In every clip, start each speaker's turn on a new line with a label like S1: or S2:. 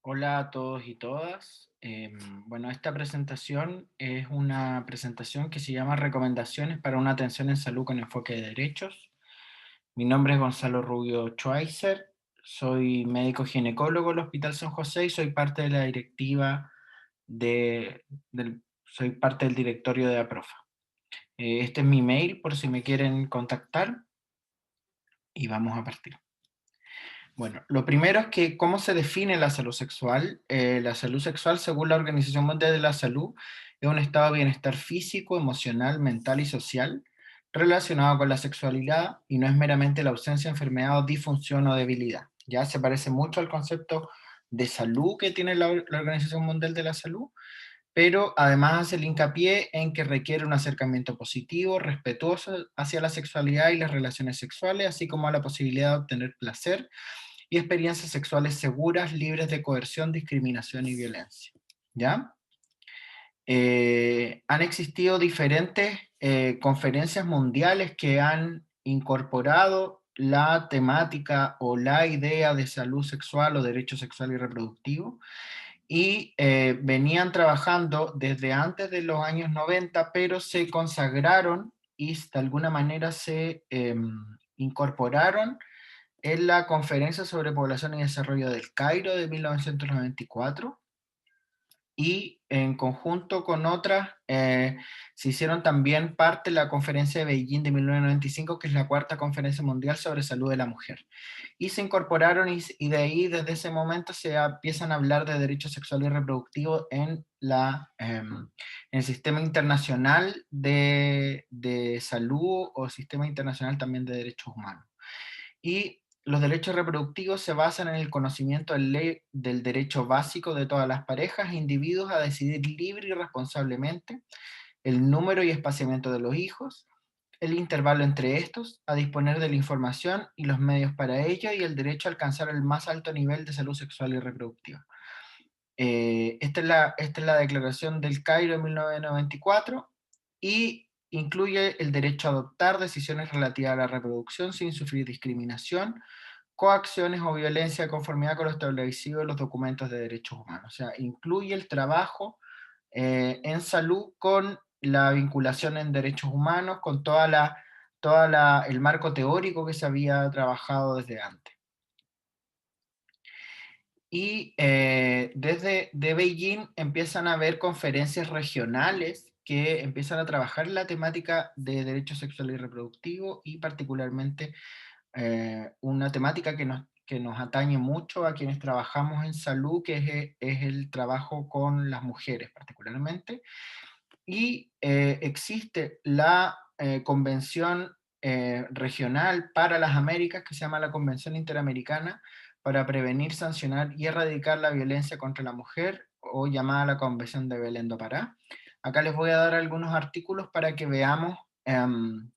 S1: Hola a todos y todas. Bueno, esta presentación es una presentación que se llama Recomendaciones para una atención en salud con enfoque de derechos. Mi nombre es Gonzalo Rubio Schweizer, soy médico ginecólogo del Hospital San José y soy parte de la directiva soy parte del directorio de APROFA. Este es mi mail por si me quieren contactar y vamos a partir. Bueno, lo primero es que cómo se define la salud sexual. La salud sexual, según la Organización Mundial de la Salud, es un estado de bienestar físico, emocional, mental y social relacionado con la sexualidad y no es meramente la ausencia de enfermedad o disfunción o debilidad. Ya se parece mucho al concepto de salud que tiene la Organización Mundial de la Salud, pero además hace el hincapié en que requiere un acercamiento positivo, respetuoso hacia la sexualidad y las relaciones sexuales, así como a la posibilidad de obtener placer y experiencias sexuales seguras, libres de coerción, discriminación y violencia. ¿Ya? Han existido diferentes conferencias mundiales que han incorporado la temática o la idea de salud sexual o derecho sexual y reproductivo y venían trabajando desde antes de los años 90, pero se consagraron y de alguna manera se incorporaron en la Conferencia sobre Población y Desarrollo del Cairo de 1994 y en conjunto con otras se hicieron también parte de la Conferencia de Beijing de 1995, que es la cuarta conferencia mundial sobre salud de la mujer. Y se incorporaron y de ahí, desde ese momento, se empiezan a hablar de derechos sexuales y reproductivos en el sistema internacional de salud o sistema internacional también de derechos humanos. Y los derechos reproductivos se basan en el conocimiento del derecho básico de todas las parejas e individuos a decidir libre y responsablemente el número y espaciamiento de los hijos, el intervalo entre estos, a disponer de la información y los medios para ello y el derecho a alcanzar el más alto nivel de salud sexual y reproductiva. Esta es la Declaración del Cairo de 1994 y incluye el derecho a adoptar decisiones relativas a la reproducción sin sufrir discriminación, coacciones o violencia de conformidad con lo establecido en los documentos de derechos humanos. O sea, incluye el trabajo en salud con la vinculación en derechos humanos, con el marco teórico que se había trabajado desde antes. Y desde de Beijing empiezan a haber conferencias regionales que empiezan a trabajar la temática de derechos sexuales y reproductivos y particularmente una temática que nos atañe mucho a quienes trabajamos en salud, que es el trabajo con las mujeres particularmente. Y existe la Convención Regional para las Américas, que se llama la Convención Interamericana para prevenir, sancionar y erradicar la violencia contra la mujer, o llamada la Convención de Belén do Pará. Acá les voy a dar algunos artículos para que veamos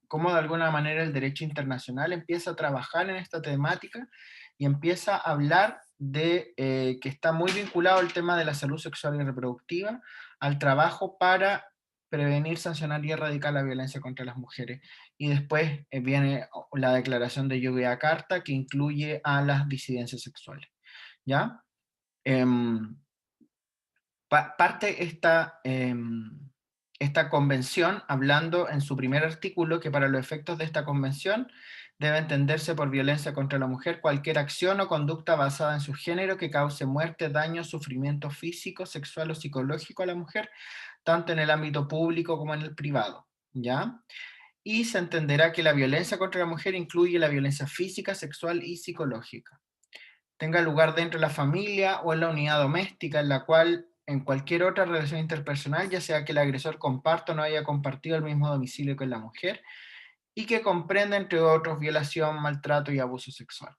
S1: cómo de alguna manera el derecho internacional empieza a trabajar en esta temática y empieza a hablar de que está muy vinculado el tema de la salud sexual y reproductiva al trabajo para prevenir, sancionar y erradicar la violencia contra las mujeres. Y después viene la declaración de Yogyakarta, que incluye a las disidencias sexuales. ¿Ya? Em, parte esta convención hablando en su primer artículo que para los efectos de esta convención debe entenderse por violencia contra la mujer cualquier acción o conducta basada en su género que cause muerte, daño, sufrimiento físico, sexual o psicológico a la mujer, tanto en el ámbito público como en el privado, ¿ya? Y se entenderá que la violencia contra la mujer incluye la violencia física, sexual y psicológica. Tenga lugar dentro de la familia o en la unidad doméstica, en la cual en cualquier otra relación interpersonal, ya sea que el agresor comparta o no haya compartido el mismo domicilio que la mujer, y que comprenda, entre otros, violación, maltrato y abuso sexual.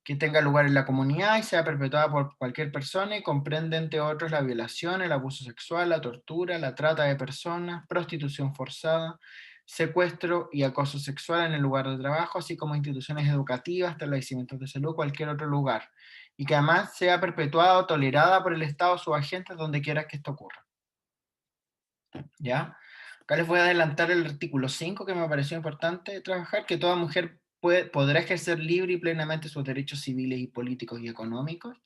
S1: Que tenga lugar en la comunidad y sea perpetuada por cualquier persona y comprende, entre otros, la violación, el abuso sexual, la tortura, la trata de personas, prostitución forzada, secuestro y acoso sexual en el lugar de trabajo, así como instituciones educativas, establecimientos de salud, cualquier otro lugar, y que además sea perpetuada o tolerada por el Estado o sus agentes donde quiera que esto ocurra. ¿Ya? Acá les voy a adelantar el artículo 5 que me pareció importante trabajar, que toda mujer podrá ejercer libre y plenamente sus derechos civiles y políticos y económicos,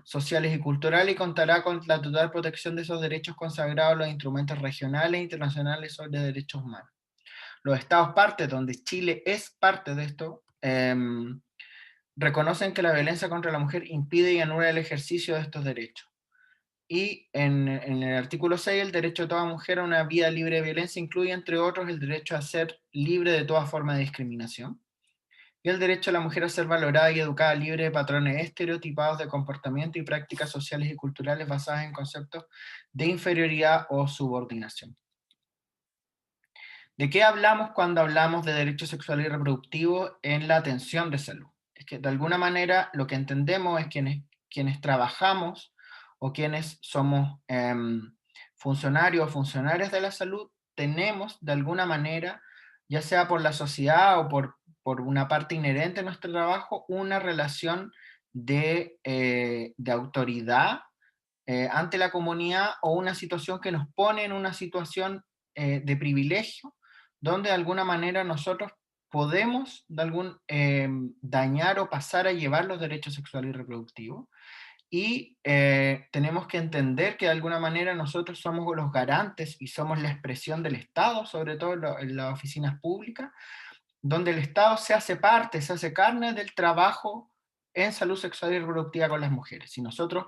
S1: sociales y culturales, y contará con la total protección de esos derechos consagrados en los instrumentos regionales e internacionales sobre derechos humanos. Los estados partes, donde Chile es parte de esto, reconocen que la violencia contra la mujer impide y anula el ejercicio de estos derechos. Y en el artículo 6, el derecho de toda mujer a una vida libre de violencia incluye, entre otros, el derecho a ser libre de toda forma de discriminación y el derecho de la mujer a ser valorada y educada libre de patrones estereotipados de comportamiento y prácticas sociales y culturales basadas en conceptos de inferioridad o subordinación. ¿De qué hablamos cuando hablamos de derechos sexuales y reproductivos en la atención de salud? Es que de alguna manera lo que entendemos es quienes trabajamos o quienes somos funcionarios o funcionarias de la salud, tenemos de alguna manera, ya sea por la sociedad o por una parte inherente de nuestro trabajo, una relación de autoridad ante la comunidad o una situación que nos pone en una situación de privilegio, donde de alguna manera nosotros podemos dañar o pasar a llevar los derechos sexuales y reproductivos. Y tenemos que entender que de alguna manera nosotros somos los garantes y somos la expresión del Estado, sobre todo en las oficinas públicas, donde el Estado se hace parte, se hace carne del trabajo en salud sexual y reproductiva con las mujeres. Si nosotros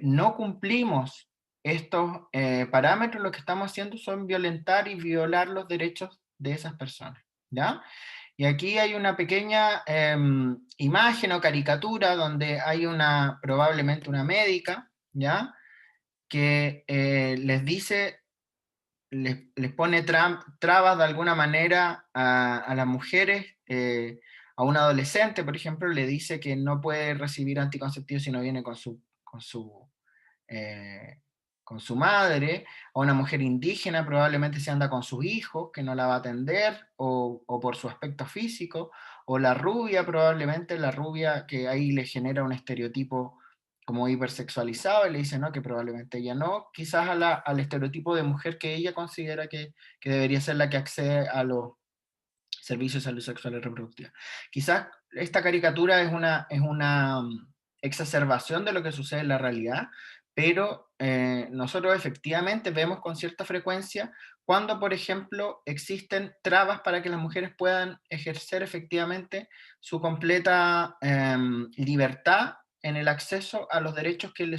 S1: no cumplimos estos parámetros, lo que estamos haciendo son violentar y violar los derechos de esas personas, ¿ya? Y aquí hay una pequeña imagen o caricatura donde hay probablemente una médica, ¿ya? Que les dice, les pone trabas de alguna manera a las mujeres, a un adolescente, por ejemplo, le dice que no puede recibir anticonceptivos si no viene eh, con su madre, a una mujer indígena probablemente se anda con sus hijos, que no la va a atender, o por su aspecto físico, o la rubia, probablemente la rubia que ahí le genera un estereotipo como hipersexualizado, y le dice no, que probablemente ella no, quizás al estereotipo de mujer que ella considera que debería ser la que accede a los servicios de salud sexual y reproductiva. Quizás esta caricatura es una exacerbación de lo que sucede en la realidad, pero nosotros efectivamente vemos con cierta frecuencia cuando, por ejemplo, existen trabas para que las mujeres puedan ejercer efectivamente su completa libertad en el acceso a los derechos que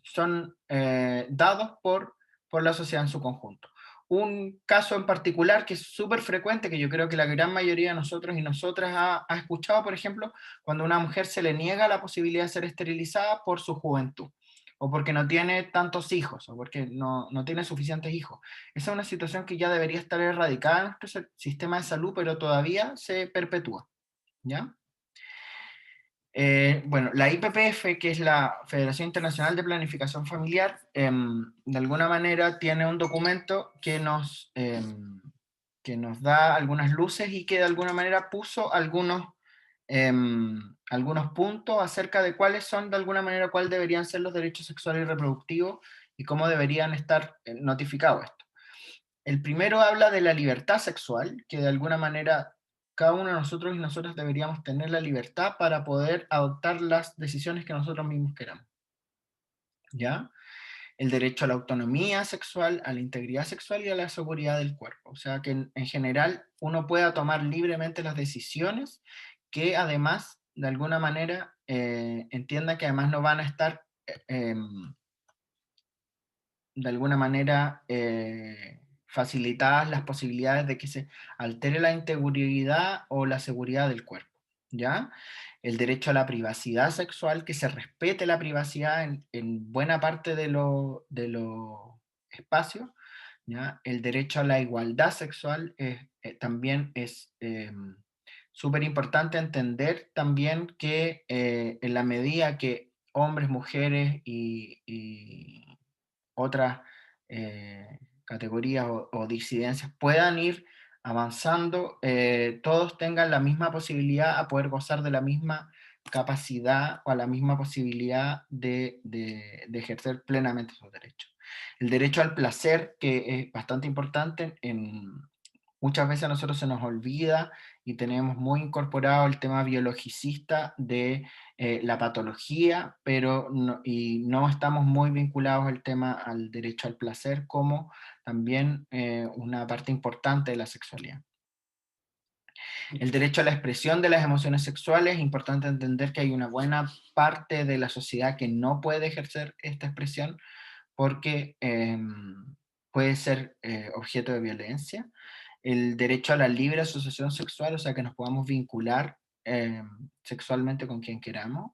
S1: son dados por la sociedad en su conjunto. Un caso en particular que es súper frecuente, que yo creo que la gran mayoría de nosotros y nosotras ha escuchado, por ejemplo, cuando a una mujer se le niega la posibilidad de ser esterilizada por su juventud, o porque no tiene tantos hijos, o porque no tiene suficientes hijos. Esa es una situación que ya debería estar erradicada en nuestro sistema de salud, pero todavía se perpetúa, ¿ya? Bueno, la IPPF, que es la Federación Internacional de Planificación Familiar, de alguna manera tiene un documento que nos da algunas luces y que de alguna manera puso algunos puntos acerca de cuáles son, de alguna manera, cuáles deberían ser los derechos sexuales y reproductivos y cómo deberían estar notificados esto. El primero habla de la libertad sexual, que de alguna manera cada uno de nosotros y nosotras deberíamos tener la libertad para poder adoptar las decisiones que nosotros mismos queramos. ¿Ya? El derecho a la autonomía sexual, a la integridad sexual y a la seguridad del cuerpo. O sea, que en general uno pueda tomar libremente las decisiones que además, de alguna manera, entienda que además no van a estar, de alguna manera, facilitadas las posibilidades de que se altere la integridad o la seguridad del cuerpo, ¿ya? El derecho a la privacidad sexual, que se respete la privacidad en buena parte de los espacios, ¿ya? El derecho a la igualdad sexual también es súper importante entender también que en la medida que hombres, mujeres y otras categorías o disidencias puedan ir avanzando, todos tengan la misma posibilidad a poder gozar de la misma capacidad o a la misma posibilidad de ejercer plenamente sus derechos. El derecho al placer, que es bastante importante, muchas veces a nosotros se nos olvida y tenemos muy incorporado el tema biologicista de la patología, pero no estamos muy vinculados al tema al derecho al placer como también una parte importante de la sexualidad. El derecho a la expresión de las emociones sexuales, es importante entender que hay una buena parte de la sociedad que no puede ejercer esta expresión porque puede ser objeto de violencia. El derecho a la libre asociación sexual, o sea, que nos podamos vincular sexualmente con quien queramos.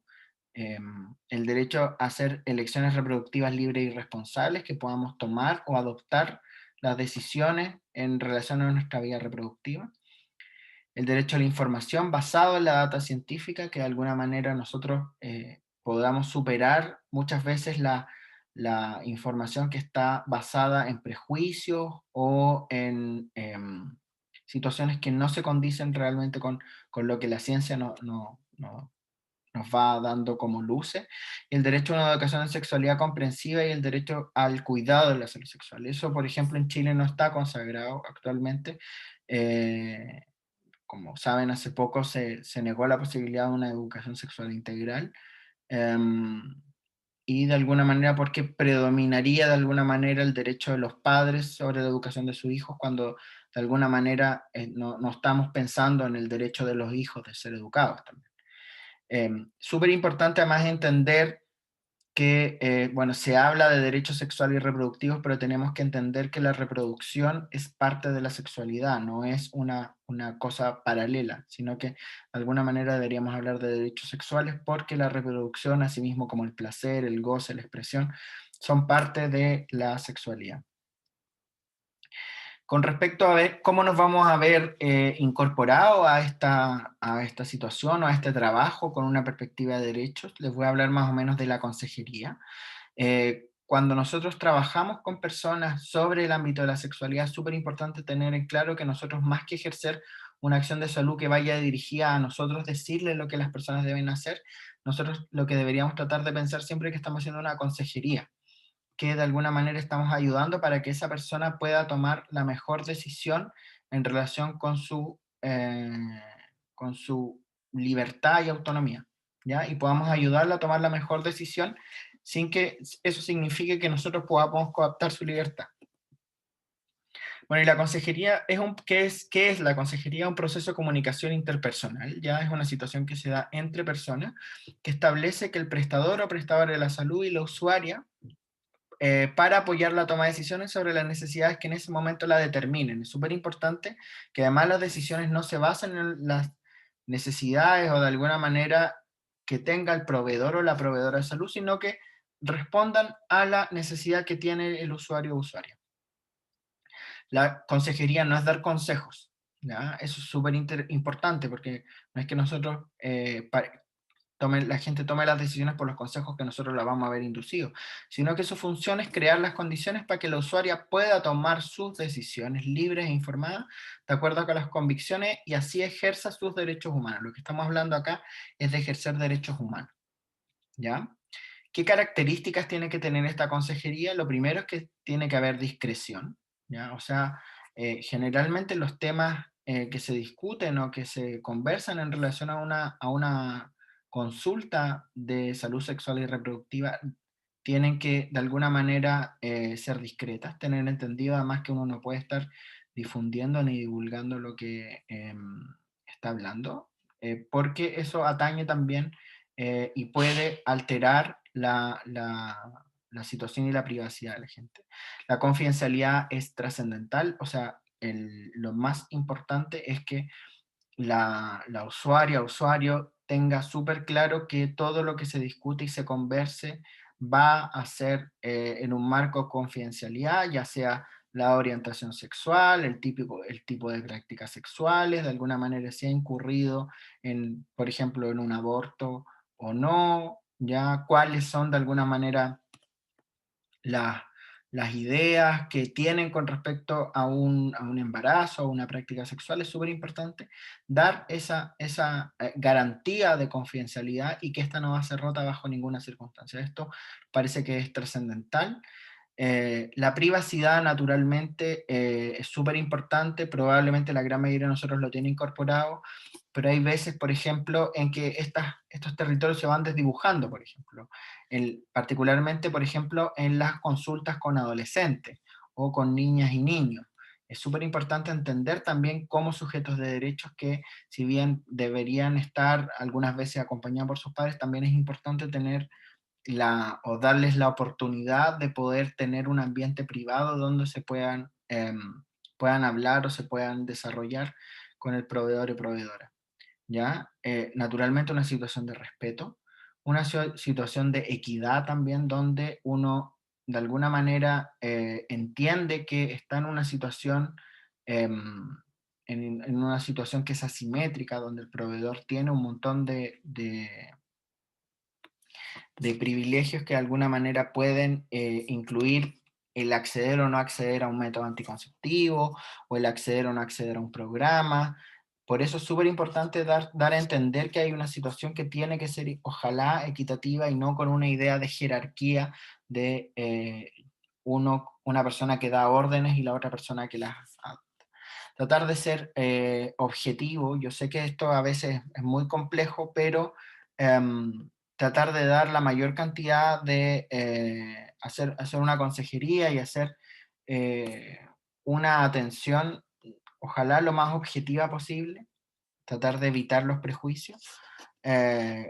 S1: El derecho a hacer elecciones reproductivas libres y responsables, que podamos tomar o adoptar las decisiones en relación a nuestra vida reproductiva. El derecho a la información basado en la data científica, que de alguna manera nosotros podamos superar muchas veces la información que está basada en prejuicios o en situaciones que no se condicen realmente con lo que la ciencia nos va dando como luces. Y el derecho a una educación en sexualidad comprensiva y el derecho al cuidado de la salud sexual. Eso, por ejemplo, en Chile no está consagrado actualmente. Como saben, hace poco se negó la posibilidad de una educación sexual integral, em, y de alguna manera porque predominaría de alguna manera el derecho de los padres sobre la educación de sus hijos, cuando de alguna manera no estamos pensando en el derecho de los hijos de ser educados también. Súper importante además entender que, bueno, se habla de derechos sexuales y reproductivos, pero tenemos que entender que la reproducción es parte de la sexualidad, no es una cosa paralela, sino que de alguna manera deberíamos hablar de derechos sexuales porque la reproducción, así mismo como el placer, el goce, la expresión, son parte de la sexualidad. Con respecto a ver cómo nos vamos a ver incorporados a esta situación o a este trabajo con una perspectiva de derechos, les voy a hablar más o menos de la consejería. Cuando nosotros trabajamos con personas sobre el ámbito de la sexualidad, es súper importante tener en claro que nosotros, más que ejercer una acción de salud que vaya dirigida a nosotros decirles lo que las personas deben hacer, nosotros lo que deberíamos tratar de pensar siempre es que estamos haciendo una consejería, que de alguna manera estamos ayudando para que esa persona pueda tomar la mejor decisión en relación con su libertad y autonomía, ¿ya? Y podamos ayudarla a tomar la mejor decisión sin que eso signifique que nosotros podamos coaptar su libertad. Bueno, y la consejería ¿qué es la consejería? Un proceso de comunicación interpersonal, ya es una situación que se da entre personas, que establece que el prestador o prestadora de la salud y la usuaria para apoyar la toma de decisiones sobre las necesidades que en ese momento la determinen. Es súper importante que además las decisiones no se basen en las necesidades o de alguna manera que tenga el proveedor o la proveedora de salud, sino que respondan a la necesidad que tiene el usuario o usuaria. La consejería no es dar consejos, ¿ya? Eso es súper importante porque no es que nosotros la gente tome las decisiones por los consejos que nosotros la vamos a ver inducidos, sino que su función es crear las condiciones para que la usuaria pueda tomar sus decisiones libres e informadas de acuerdo con las convicciones y así ejerza sus derechos humanos. Lo que estamos hablando acá es de ejercer derechos humanos, ¿ya? ¿Qué características tiene que tener esta consejería? Lo primero es que tiene que haber discreción, ¿ya? O sea, generalmente los temas que se discuten o que se conversan en relación a una consulta de salud sexual y reproductiva tienen que de alguna manera ser discretas, tener entendido además que uno no puede estar difundiendo ni divulgando lo que está hablando, porque eso atañe también y puede alterar la situación y la privacidad de la gente. La confidencialidad es trascendental, o sea, lo más importante es que la usuaria o usuario tenga súper claro que todo lo que se discute y se converse va a ser en un marco de confidencialidad, ya sea la orientación sexual, el tipo de prácticas sexuales, de alguna manera si ha incurrido en, por ejemplo, en un aborto o no, ya cuáles son de alguna manera las, las ideas que tienen con respecto a un embarazo, a una práctica sexual, es súper importante dar esa garantía de confidencialidad y que esta no va a ser rota bajo ninguna circunstancia. Esto parece que es trascendental. La privacidad, naturalmente, es súper importante, probablemente la gran mayoría de nosotros lo tiene incorporado, pero hay veces, por ejemplo, en que estos territorios se van desdibujando, por ejemplo, particularmente, por ejemplo, en las consultas con adolescentes o con niñas y niños. Es súper importante entender también como sujetos de derechos que, si bien deberían estar algunas veces acompañados por sus padres, también es importante tener o darles la oportunidad de poder tener un ambiente privado donde se puedan hablar o se puedan desarrollar con el proveedor y proveedora. ¿Ya? Naturalmente una situación de respeto, una situación de equidad también, donde uno de alguna manera entiende que está en una situación, em, en una situación que es asimétrica, donde el proveedor tiene un montón de privilegios que de alguna manera pueden incluir el acceder o no acceder a un método anticonceptivo, o el acceder o no acceder a un programa. Por eso es súper importante dar a entender que hay una situación que tiene que ser, ojalá, equitativa y no con una idea de jerarquía de una persona que da órdenes y la otra persona que las adopta. Tratar de ser objetivo. Yo sé que esto a veces es muy complejo, pero tratar de dar la mayor cantidad de hacer una consejería y hacer eh, una atención, ojalá lo más objetiva posible, tratar de evitar los prejuicios,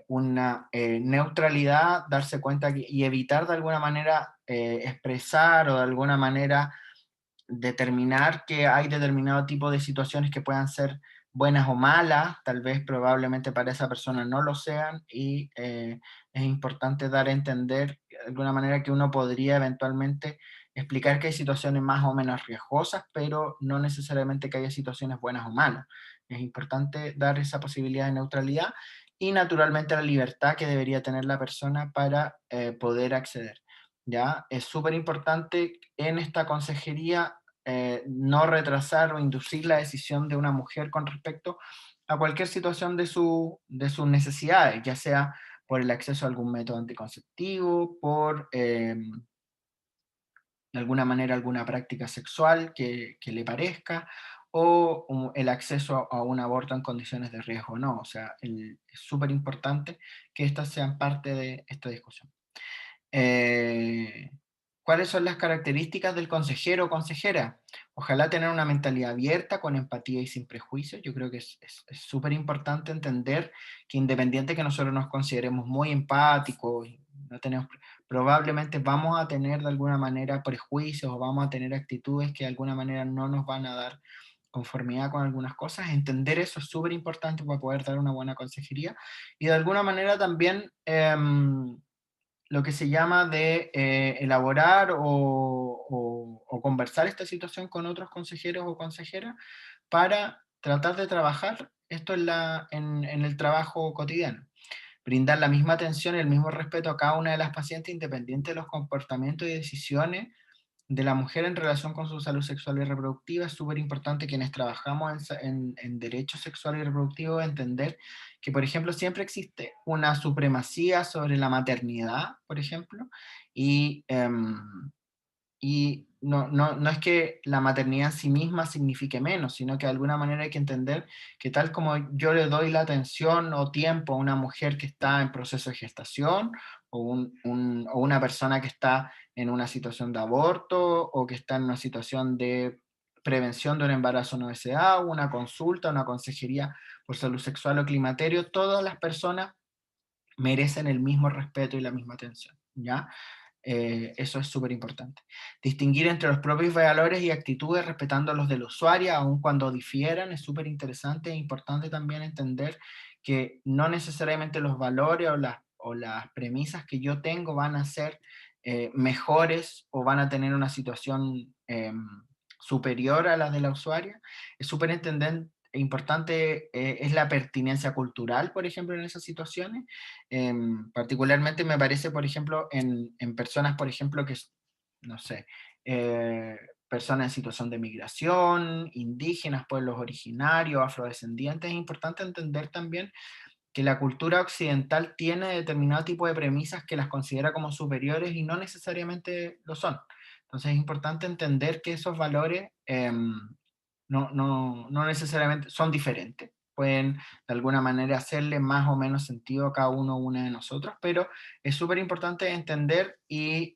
S1: una neutralidad, darse cuenta y evitar de alguna manera expresar o de alguna manera determinar que hay determinado tipo de situaciones que puedan ser buenas o malas, tal vez probablemente para esa persona no lo sean, y es importante dar a entender de alguna manera que uno podría eventualmente explicar que hay situaciones más o menos riesgosas, pero no necesariamente que haya situaciones buenas o malas. Es importante dar esa posibilidad de neutralidad y naturalmente la libertad que debería tener la persona para poder acceder. ¿Ya? Es súper importante en esta consejería no retrasar o inducir la decisión de una mujer con respecto a cualquier situación de sus necesidades, ya sea por el acceso a algún método anticonceptivo, por de alguna manera alguna práctica sexual que le parezca, o el acceso a un aborto en condiciones de riesgo o no. O sea, es súper importante que estas sean parte de esta discusión. Eh, ¿Cuáles son las características del consejero o consejera? Ojalá tener una mentalidad abierta, con empatía y sin prejuicios. Yo creo que es súper importante entender que, independiente que nosotros nos consideremos muy empáticos, y no tenemos, probablemente vamos a tener de alguna manera prejuicios o vamos a tener actitudes que de alguna manera no nos van a dar conformidad con algunas cosas. Entender eso es súper importante para poder dar una buena consejería, y de alguna manera también lo que se llama de elaborar o conversar esta situación con otros consejeros o consejeras para tratar de trabajar esto en el trabajo cotidiano. Brindar la misma atención y el mismo respeto a cada una de las pacientes, independiente de los comportamientos y decisiones de la mujer en relación con su salud sexual y reproductiva. Es súper importante quienes trabajamos en derecho sexual y reproductivo entender que, por ejemplo, siempre existe una supremacía sobre la maternidad, por ejemplo, y, no es que la maternidad en sí misma signifique menos, sino que de alguna manera hay que entender que, tal como yo le doy la atención o tiempo a una mujer que está en proceso de gestación, o una persona que está en una situación de aborto, o que está en una situación de prevención de un embarazo no deseado, una consulta, una consejería por salud sexual o climaterio, todas las personas merecen el mismo respeto y la misma atención, ¿ya? Eso es súper importante. Distinguir entre los propios valores y actitudes respetando los del usuario, aun cuando difieran, es súper interesante e importante también entender que no necesariamente los valores o las premisas que yo tengo van a ser mejores o van a tener una situación superior a las de la usuaria. Es súper importante, es la pertinencia cultural, por ejemplo, en esas situaciones. Particularmente me parece, por ejemplo, en personas, por ejemplo, que, no sé, personas en situación de migración, indígenas, pueblos originarios, afrodescendientes. Es importante entender también que la cultura occidental tiene determinado tipo de premisas que las considera como superiores y no necesariamente lo son. Entonces es importante entender que esos valores no necesariamente son diferentes. Pueden de alguna manera hacerle más o menos sentido a cada uno o una de nosotros, pero es súper importante entender y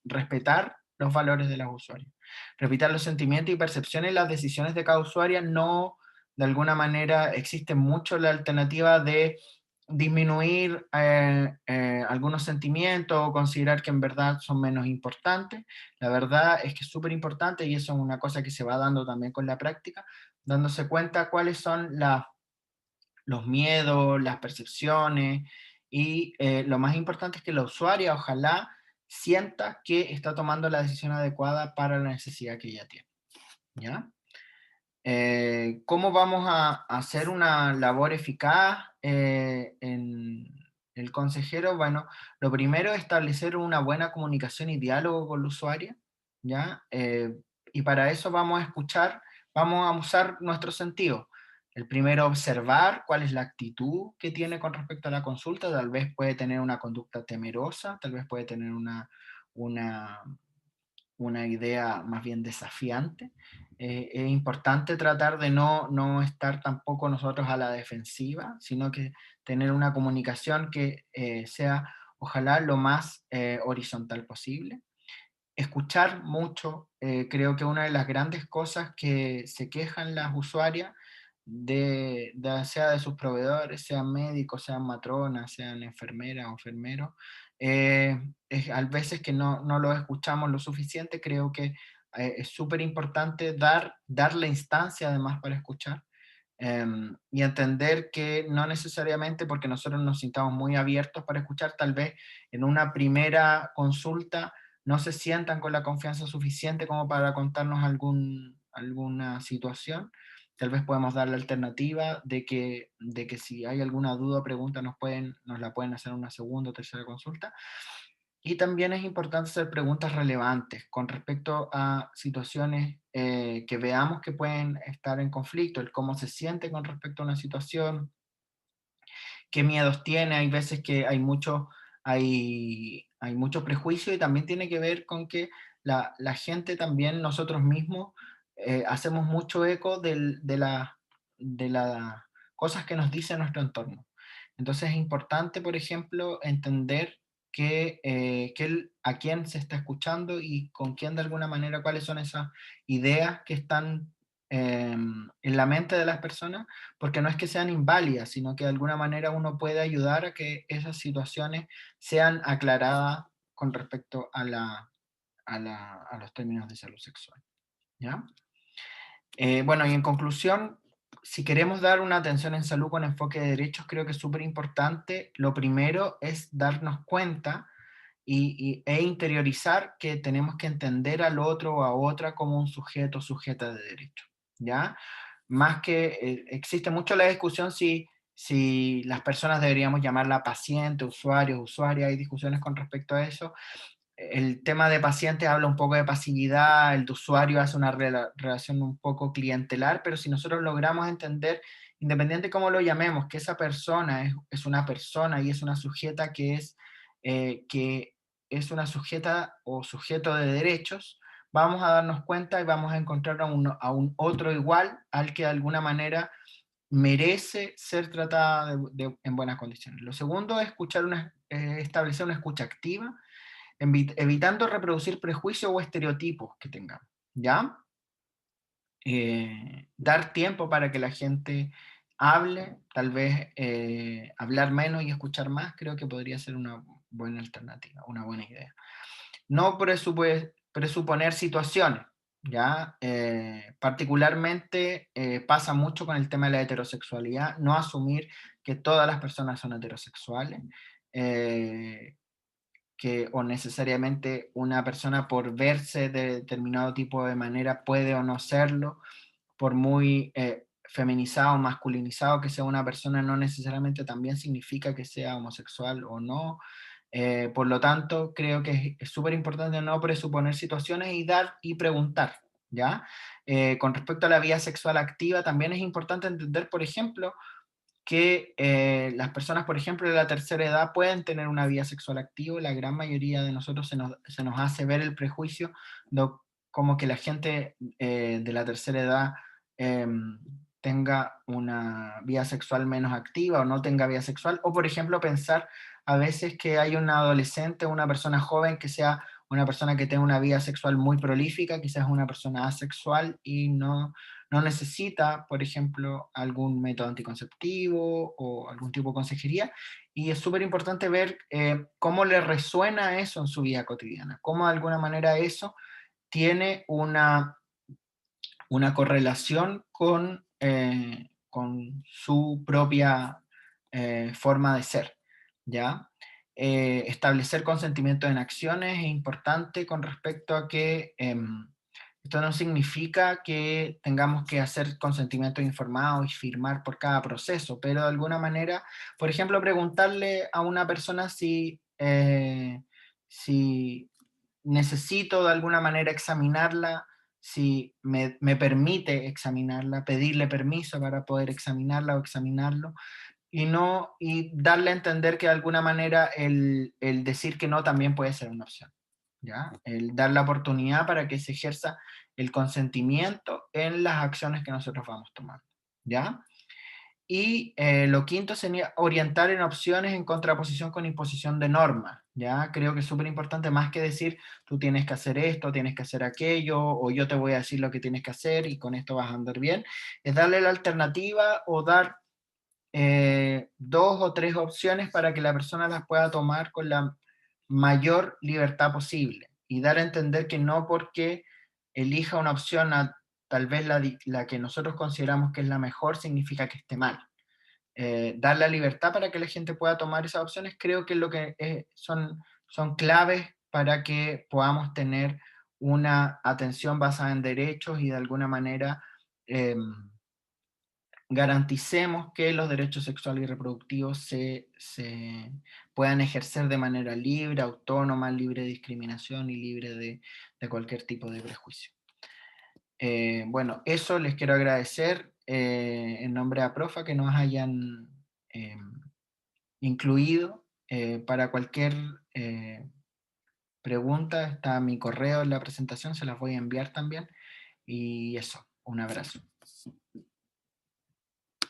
S1: respetar los valores de los usuarios. Respetar los sentimientos y percepciones y las decisiones de cada usuario. No, de alguna manera existe mucho la alternativa de disminuir algunos sentimientos o considerar que en verdad son menos importantes. La verdad es que es súper importante y eso es una cosa que se va dando también con la práctica, dándose cuenta cuáles son los miedos, las percepciones y lo más importante es que la usuaria ojalá sienta que está tomando la decisión adecuada para la necesidad que ella tiene. ¿Ya? ¿Cómo vamos a hacer una labor eficaz en el consejero? Bueno, lo primero es establecer una buena comunicación y diálogo con el usuario, ¿ya? Y para eso vamos a escuchar, vamos a usar nuestros sentidos. El primero, observar cuál es la actitud que tiene con respecto a la consulta. Tal vez puede tener una conducta temerosa, tal vez puede tener una una idea más bien desafiante. Es importante tratar de no estar tampoco nosotros a la defensiva, sino que tener una comunicación que sea ojalá lo más horizontal posible. Escuchar mucho, creo que una de las grandes cosas que se quejan las usuarias, sea de sus proveedores, sean médicos, sean matronas, sean enfermeras o enfermeros, es a veces que no lo escuchamos lo suficiente. Creo que es súper importante dar la instancia además para escuchar. Y entender que no necesariamente porque nosotros nos sintamos muy abiertos para escuchar, tal vez en una primera consulta no se sientan con la confianza suficiente como para contarnos alguna situación. Tal vez podemos dar la alternativa de que si hay alguna duda o pregunta nos la pueden hacer en una segunda o tercera consulta. Y también es importante hacer preguntas relevantes con respecto a situaciones que veamos que pueden estar en conflicto, el cómo se siente con respecto a una situación, qué miedos tiene. Hay veces que hay mucho prejuicio y también tiene que ver con que la gente también, nosotros mismos, hacemos mucho eco de las cosas que nos dice nuestro entorno. Entonces es importante, por ejemplo, entender a quién se está escuchando y con quién de alguna manera, cuáles son esas ideas que están en la mente de las personas, porque no es que sean inválidas, sino que de alguna manera uno puede ayudar a que esas situaciones sean aclaradas con respecto a los términos de salud sexual. ¿Ya? Bueno, y en conclusión, si queremos dar una atención en salud con enfoque de derechos, creo que es súper importante. Lo primero es darnos cuenta e interiorizar que tenemos que entender al otro o a otra como un sujeto, sujeta de derecho. ¿Ya? Más que existe mucho la discusión si las personas deberíamos llamarla paciente, usuarios, usuaria. Hay discusiones con respecto a eso. El tema de paciente habla un poco de pasividad, el de usuario hace una relación un poco clientelar, pero si nosotros logramos entender, independiente de cómo lo llamemos, que esa persona es una persona y es una sujeta que es una sujeta o sujeto de derechos, vamos a darnos cuenta y vamos a encontrar a un otro igual al que de alguna manera merece ser tratada en buenas condiciones. Lo segundo es establecer una escucha activa, evitando reproducir prejuicios o estereotipos que tengamos, ¿ya? Dar tiempo para que la gente hable, tal vez hablar menos y escuchar más, creo que podría ser una buena alternativa, una buena idea. No presuponer situaciones, ¿ya? Particularmente pasa mucho con el tema de la heterosexualidad, no asumir que todas las personas son heterosexuales, eh, o necesariamente una persona por verse de determinado tipo de manera puede o no serlo, por muy feminizado o masculinizado que sea una persona, no necesariamente también significa que sea homosexual o no. Por lo tanto, creo que es súper importante no presuponer situaciones y dar y preguntar, ¿ya? Con respecto a la vida sexual activa, también es importante entender, por ejemplo, que las personas, por ejemplo, de la tercera edad pueden tener una vida sexual activa. La gran mayoría de nosotros se nos hace ver el prejuicio de como que la gente de la tercera edad tenga una vida sexual menos activa o no tenga vida sexual, o por ejemplo pensar a veces que hay un adolescente o una persona joven que sea una persona que tenga una vida sexual muy prolífica, quizás una persona asexual y no necesita, por ejemplo, algún método anticonceptivo o algún tipo de consejería. Y es súper importante ver cómo le resuena eso en su vida cotidiana, cómo de alguna manera eso tiene una correlación con su propia forma de ser, ¿ya? Establecer consentimiento en acciones es importante con respecto a que esto no significa que tengamos que hacer consentimiento informado y firmar por cada proceso, pero de alguna manera, por ejemplo, preguntarle a una persona si necesito de alguna manera examinarla, si me permite examinarla, pedirle permiso para poder examinarla o examinarlo, y darle a entender que de alguna manera el decir que no también puede ser una opción, ¿ya? El dar la oportunidad para que se ejerza el consentimiento en las acciones que nosotros vamos tomando, ¿ya? Y lo quinto sería orientar en opciones en contraposición con imposición de normas, ¿ya? Creo que es súper importante, más que decir, tú tienes que hacer esto, tienes que hacer aquello, o yo te voy a decir lo que tienes que hacer y con esto vas a andar bien, es darle la alternativa o dar dos o tres opciones para que la persona las pueda tomar con la mayor libertad posible y dar a entender que no porque elija una opción tal vez la que nosotros consideramos que es la mejor significa que esté mal. Dar la libertad para que la gente pueda tomar esas opciones, creo que es lo que son claves para que podamos tener una atención basada en derechos y de alguna manera garanticemos que los derechos sexuales y reproductivos se puedan ejercer de manera libre, autónoma, libre de discriminación y libre de cualquier tipo de prejuicio. Bueno, eso les quiero agradecer en nombre de APROFA que nos hayan incluido. Para cualquier pregunta está mi correo en la presentación, se las voy a enviar también. Y eso, un abrazo.